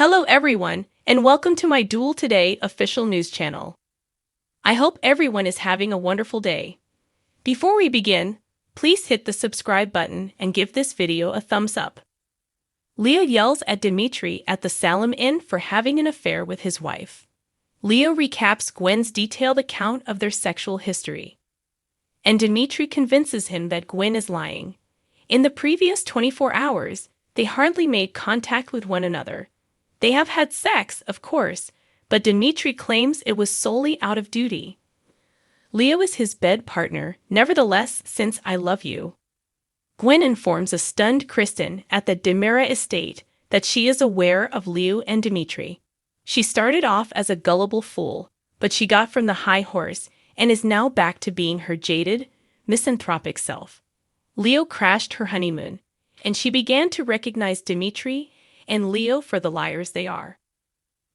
Hello everyone, and welcome to my DOOL Today official news channel. I hope everyone is having a wonderful day. Before we begin, please hit the subscribe button and give this video a thumbs up. Leo yells at Dimitri at the Salem Inn for having an affair with his wife. Leo recaps Gwen's detailed account of their sexual history. And Dimitri convinces him that Gwen is lying. In the previous 24 hours, they hardly made contact with one another. They have had sex, of course, but Dimitri claims it was solely out of duty. Leo is his bed partner, nevertheless, since I love you. Gwen informs a stunned Kristen at the Demira estate that she is aware of Leo and Dimitri. She started off as a gullible fool, but she got from the high horse and is now back to being her jaded, misanthropic self. Leo crashed her honeymoon, and she began to recognize Dimitri and Leo for the liars they are.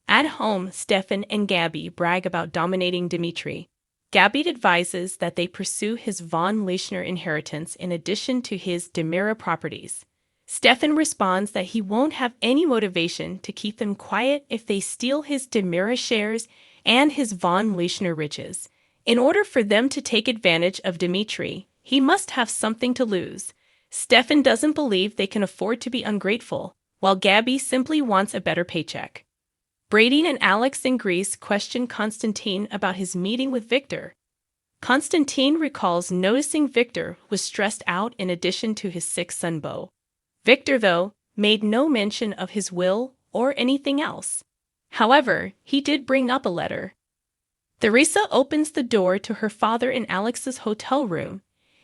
At home, Stefan and Gabi brag about dominating Dimitri. Gabi advises that they pursue his von Leischner inheritance in addition to his Demira properties. Stefan responds that he won't have any motivation to keep them quiet if they steal his Demira shares and his von Leischner riches. In order for them to take advantage of Dimitri, he must have something to lose. Stefan doesn't believe they can afford to be ungrateful, while Gabi simply wants a better paycheck. Brady and Alex in Greece question Constantine about his meeting with Victor. Constantine recalls noticing Victor was stressed out in addition to his sick son Beau. Victor, though, made no mention of his will or anything else. However, he did bring up a letter. Theresa opens the door to her father in Alex's hotel room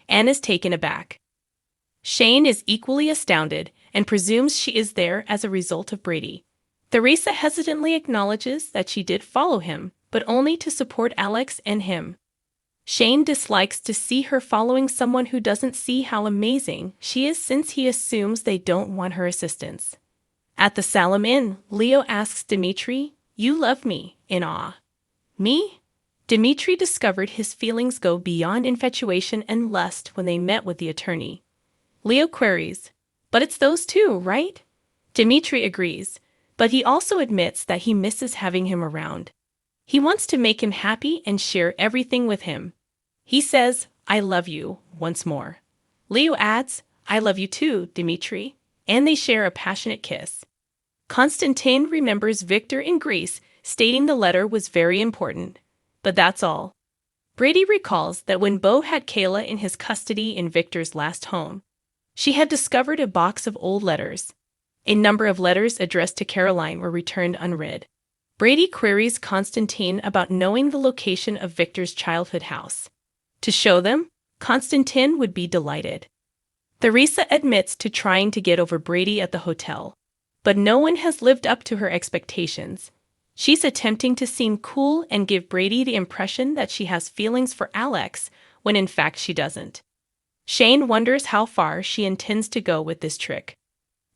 and is taken aback. Shane is equally astounded and presumes she is there as a result of Brady. Theresa hesitantly acknowledges that she did follow him, but only to support Alex and him. Shane dislikes to see her following someone who doesn't see how amazing she is since he assumes they don't want her assistance. At the Salem Inn, Leo asks Dimitri, "You love me," in awe. Me? Dimitri discovered his feelings go beyond infatuation and lust when they met with the attorney. Leo queries, "But it's those two, right?" Dimitri agrees, but he also admits that he misses having him around. He wants to make him happy and share everything with him. He says, "I love you," once more. Leo adds, "I love you too, Dimitri," and they share a passionate kiss. Constantine remembers Victor in Greece, stating the letter was very important. But that's all. Brady recalls that when Beau had Kayla in his custody in Victor's last home, she had discovered a box of old letters. A number of letters addressed to Caroline were returned unread. Brady queries Constantine about knowing the location of Victor's childhood house. To show them, Constantine would be delighted. Theresa admits to trying to get over Brady at the hotel, but no one has lived up to her expectations. She's attempting to seem cool and give Brady the impression that she has feelings for Alex, when in fact she doesn't. Shane wonders how far she intends to go with this trick.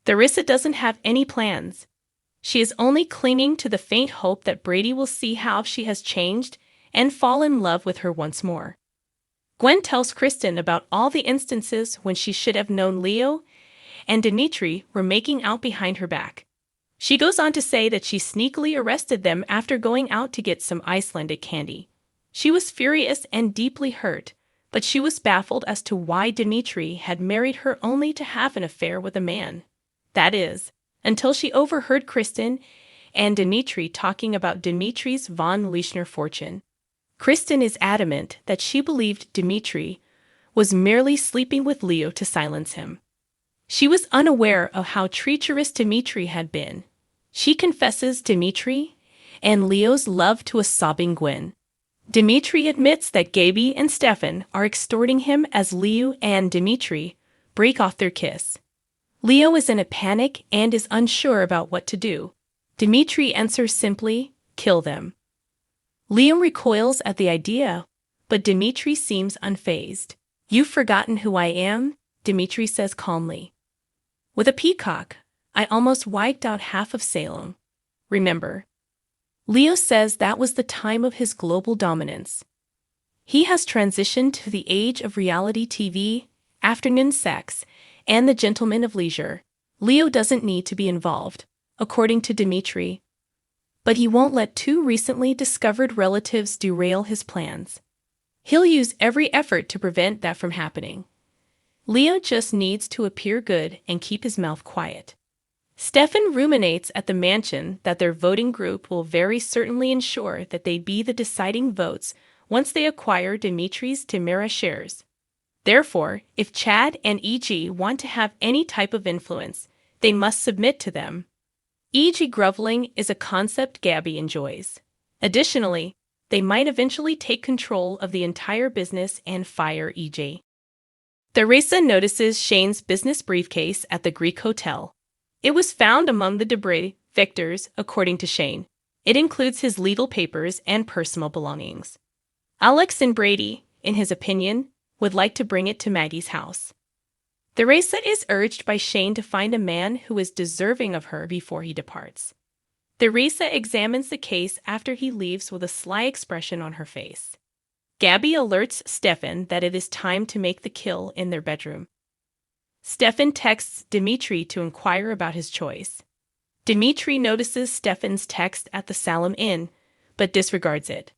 Theresa doesn't have any plans. She is only clinging to the faint hope that Brady will see how she has changed and fall in love with her once more. Gwen tells Kristen about all the instances when she should have known Leo and Dimitri were making out behind her back. She goes on to say that she sneakily arrested them after going out to get some Icelandic candy. She was furious and deeply hurt, but she was baffled as to why Dimitri had married her only to have an affair with a man. That is, until she overheard Kristen and Dimitri talking about Dimitri's von Leischner fortune. Kristen is adamant that she believed Dimitri was merely sleeping with Leo to silence him. She was unaware of how treacherous Dimitri had been. She confesses Dimitri and Leo's love to a sobbing Gwen. Dimitri admits that Gabi and Stefan are extorting him as Leo and Dimitri break off their kiss. Leo is in a panic and is unsure about what to do. Dimitri answers simply, "Kill them." Leo recoils at the idea, but Dimitri seems unfazed. "You've forgotten who I am," Dimitri says calmly. "With a peacock, I almost wiped out half of Salem. Remember?" Leo says that was the time of his global dominance. He has transitioned to the age of reality TV, afternoon sex, and the gentleman of leisure. Leo doesn't need to be involved. according to Dimitri. But he won't let two recently discovered relatives derail his plans. He'll use every effort to prevent that from happening. Leo just needs to appear good and keep his mouth quiet. Stefan ruminates at the mansion that their voting group will very certainly ensure that they be the deciding votes once they acquire Dimitri's Timera shares. Therefore, if Chad and EG want to have any type of influence, they must submit to them. EG groveling is a concept Gabi enjoys. Additionally, they might eventually take control of the entire business and fire EG. Teresa notices Shane's business briefcase at the Greek hotel. It was found among the debris, Victor's, according to Shane. It includes his legal papers and personal belongings. Alex and Brady, in his opinion, would like to bring it to Maggie's house. Teresa is urged by Shane to find a man who is deserving of her before he departs. Teresa examines the case after he leaves with a sly expression on her face. Gabi alerts Stefan that it is time to make the kill in their bedroom. Stefan texts Dimitri to inquire about his choice. Dimitri notices Stefan's text at the Salem Inn, but disregards it.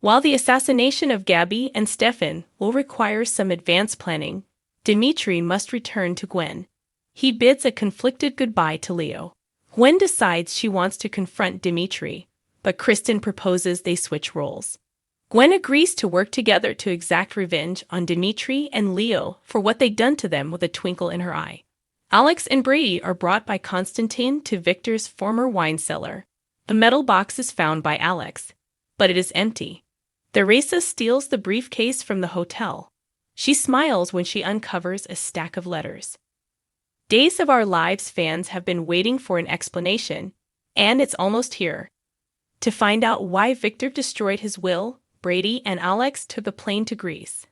While the assassination of Gabi and Stefan will require some advanced planning, Dimitri must return to Gwen. He bids a conflicted goodbye to Leo. Gwen decides she wants to confront Dimitri, but Kristen proposes they switch roles. Gwen agrees to work together to exact revenge on Dimitri and Leo for what they'd done to them with a twinkle in her eye. Alex and Brady are brought by Constantine to Victor's former wine cellar. A metal box is found by Alex, but it is empty. Teresa steals the briefcase from the hotel. She smiles when she uncovers a stack of letters. Days of Our Lives fans have been waiting for an explanation, and it's almost here. To find out why Victor destroyed his will, Brady and Alex took the plane to Greece.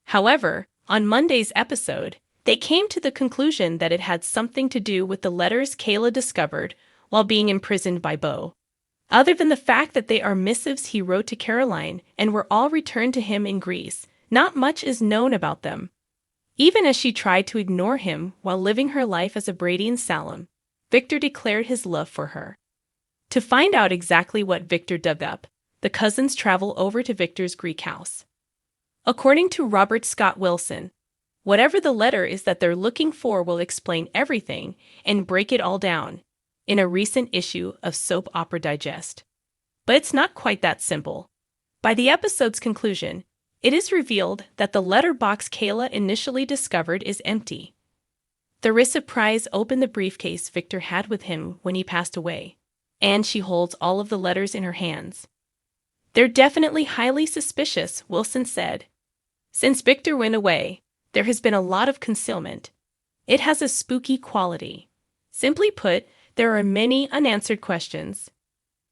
However, on Monday's episode, they came to the conclusion that it had something to do with the letters Kayla discovered while being imprisoned by Bo. Other than the fact that they are missives he wrote to Caroline and were all returned to him in Greece, not much is known about them. Even as she tried to ignore him while living her life as a Brady in Salem, Victor declared his love for her. To find out exactly what Victor dug up, the cousins travel over to Victor's Greek house. According to Robert Scott Wilson, whatever the letter is that they're looking for will explain everything and break it all down, in a recent issue of Soap Opera Digest. But it's not quite that simple. By the episode's conclusion, it is revealed that the letterbox Kayla initially discovered is empty. Teresa pries open the briefcase Victor had with him when he passed away, and she holds all of the letters in her hands. They're definitely highly suspicious, Wilson said. Since Victor went away, there has been a lot of concealment. It has a spooky quality. Simply put, there are many unanswered questions.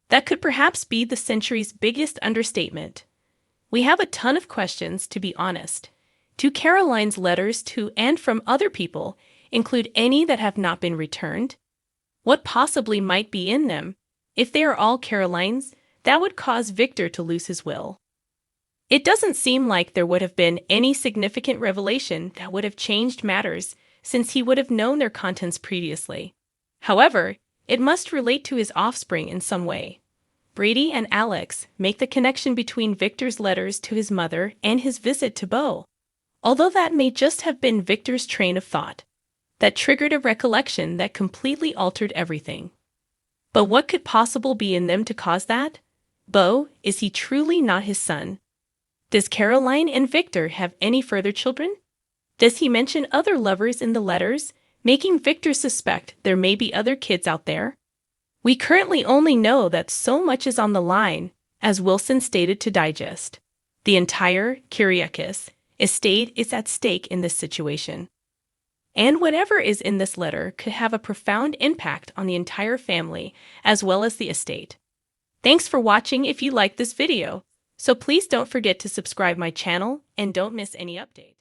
That could perhaps be the century's biggest understatement. We have a ton of questions, to be honest. Do Caroline's letters to and from other people include any that have not been returned? What possibly might be in them? If they are all Caroline's, that would cause Victor to lose his will. It doesn't seem like there would have been any significant revelation that would have changed matters, since he would have known their contents previously. However, it must relate to his offspring in some way. Brady and Alex make the connection between Victor's letters to his mother and his visit to Bo, although that may just have been Victor's train of thought that triggered a recollection that completely altered everything. But what could possibly be in them to cause that? Bo, is he truly not his son? Does Caroline and Victor have any further children? Does he mention other lovers in the letters, making Victor suspect there may be other kids out there? We currently only know that so much is on the line, as Wilson stated to Digest. The entire Kyriakis estate is at stake in this situation. And whatever is in this letter could have a profound impact on the entire family as well as the estate. Thanks for watching if you liked this video, so please don't forget to subscribe my channel and don't miss any updates.